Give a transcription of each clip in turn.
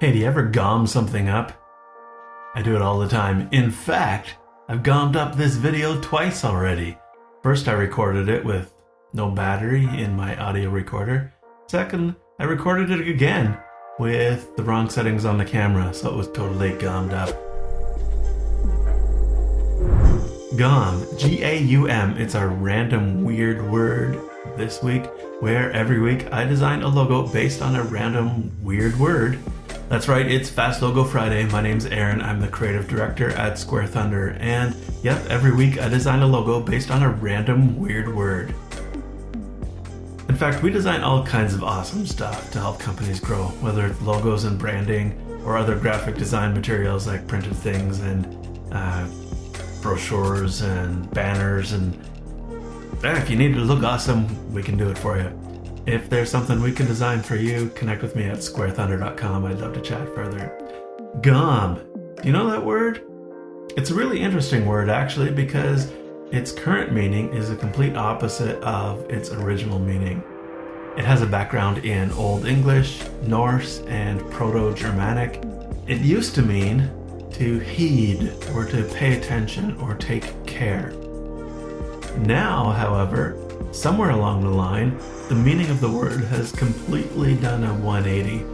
Hey, do you ever Gaum something up? I do it all the time. In fact, I've Gaumed up this video twice already. First, I recorded it with no battery in my audio recorder. Second, I recorded it again with the wrong settings on the camera, so it was totally Gaumed up. Gaum, G-A-U-M, it's our random weird word this week, where every week I design a logo based on a random weird word. That's right, it's Fast Logo Friday. My name's Aaron, I'm the creative director at Square Thunder, and yep, every week I design a logo based on a random weird word. In fact, we design all kinds of awesome stuff to help companies grow, whether it's logos and branding or other graphic design materials like printed things and brochures and banners, and if you need it to look awesome, we can do it for you. If there's something we can design for you, connect with me at squarethunder.com. I'd love to chat further. Gaum. Do you know that word? It's a really interesting word, actually, because its current meaning is a complete opposite of its original meaning. It has a background in Old English, Norse, and Proto-Germanic. It used to mean to heed, or to pay attention, or take care. Now, however, somewhere along the line, the meaning of the word has completely done a 180.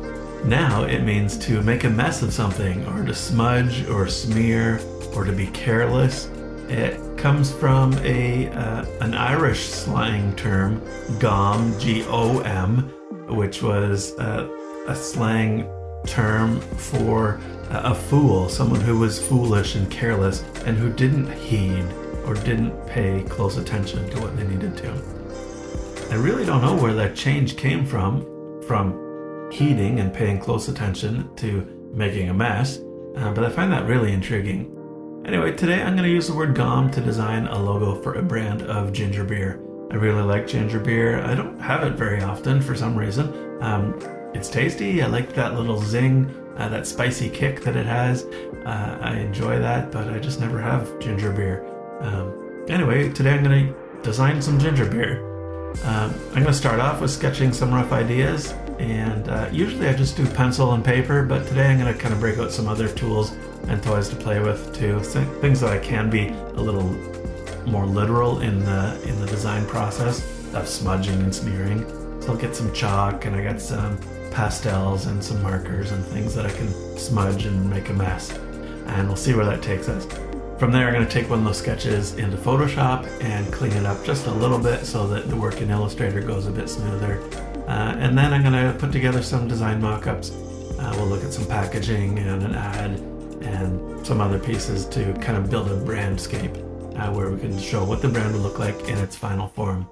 Now it means to make a mess of something, or to smudge, or smear, or to be careless. It comes from an Irish slang term, Gaum, G-O-M, which was a slang term for a fool, someone who was foolish and careless, and who didn't heed or didn't pay close attention to what they needed to. I really don't know where that change came from heeding and paying close attention to making a mess, but I find that really intriguing. Anyway, today I'm going to use the word Gaum to design a logo for a brand of ginger beer. I really like ginger beer. I don't have it very often for some reason. It's tasty. I like that little zing, that spicy kick that it has. I enjoy that, but I just never have ginger beer. Anyway, today I'm going to design some ginger beer. I'm going to start off with sketching some rough ideas, and usually I just do pencil and paper, but today I'm going to kind of break out some other tools and toys to play with too. Things that I can be a little more literal in the design process of smudging and smearing. So I'll get some chalk, and I got some pastels and some markers and things that I can smudge and make a mess, and we'll see where that takes us. From there, I'm going to take one of those sketches into Photoshop and clean it up just a little bit so that the work in Illustrator goes a bit smoother. And then I'm going to put together some design mock-ups. We'll look at some packaging and an ad and some other pieces to kind of build a brandscape where we can show what the brand will look like in its final form.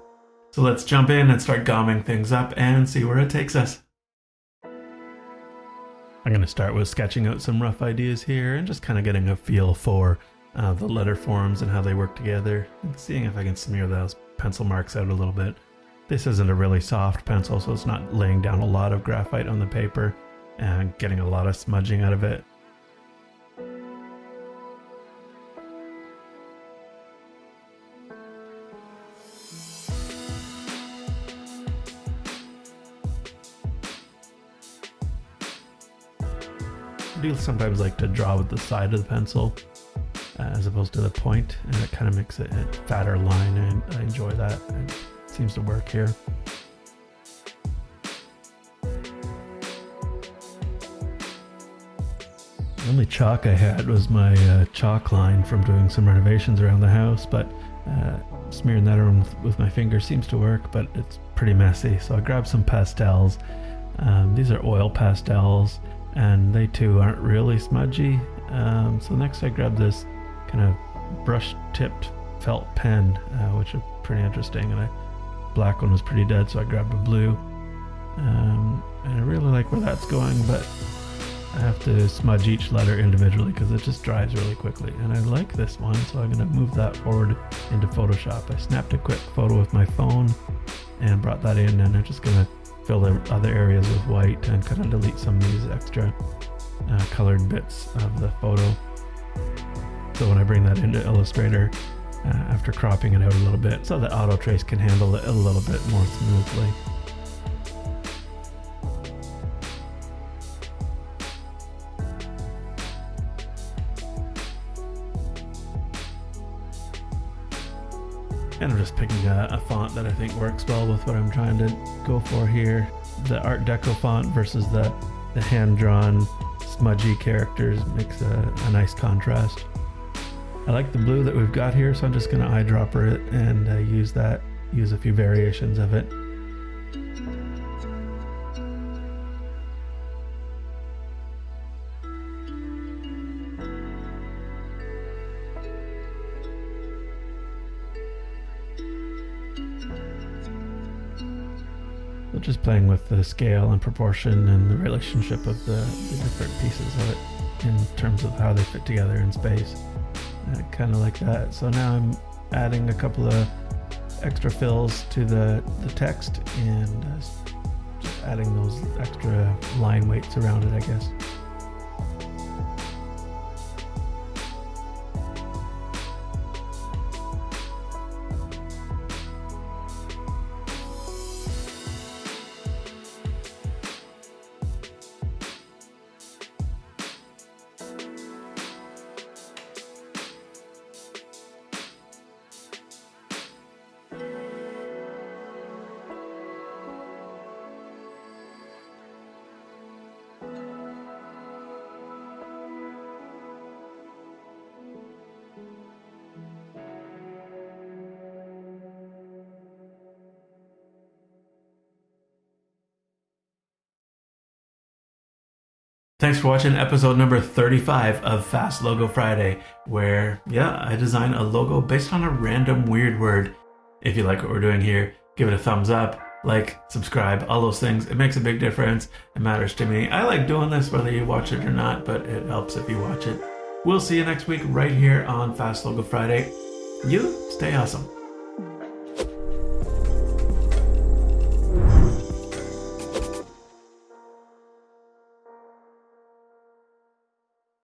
So let's jump in and start gauming things up and see where it takes us. I'm going to start with sketching out some rough ideas here and just kind of getting a feel for the letter forms and how they work together, and seeing if I can smear those pencil marks out a little bit. This isn't a really soft pencil, so it's not laying down a lot of graphite on the paper and getting a lot of smudging out of it. I do sometimes like to draw with the side of the pencil as opposed to the point, and it kind of makes it a fatter line, and I enjoy that. It seems to work here. The only chalk I had was my chalk line from doing some renovations around the house, but smearing that around with my finger seems to work, but it's pretty messy. So I grabbed some pastels. These are oil pastels, and they too aren't really smudgy. So next I grabbed this kind of brush-tipped felt pen, which are pretty interesting, and black one was pretty dead, so I grabbed a blue. And I really like where that's going, but I have to smudge each letter individually because it just dries really quickly. And I like this one, so I'm going to move that forward into Photoshop. I snapped a quick photo with my phone and brought that in, and I'm just going to fill the other areas with white and kind of delete some of these extra colored bits of the photo. So when I bring that into Illustrator, after cropping it out a little bit so that Auto Trace can handle it a little bit more smoothly. And I'm just picking a font that I think works well with what I'm trying to go for here. The Art Deco font versus the hand-drawn smudgy characters makes a nice contrast. I like the blue that we've got here, so I'm just going to eyedropper it and use a few variations of it. So just playing with the scale and proportion and the relationship of the different pieces of it in terms of how they fit together in space. Kind of like that. So now I'm adding a couple of extra fills to the text and just adding those extra line weights around it, I guess. Thanks for watching episode number 35 of Fast Logo Friday, where, I design a logo based on a random weird word. If you like what we're doing here, give it a thumbs up, like, subscribe, all those things. It makes a big difference. It matters to me. I like doing this whether you watch it or not, but it helps if you watch it. We'll see you next week right here on Fast Logo Friday. You stay awesome.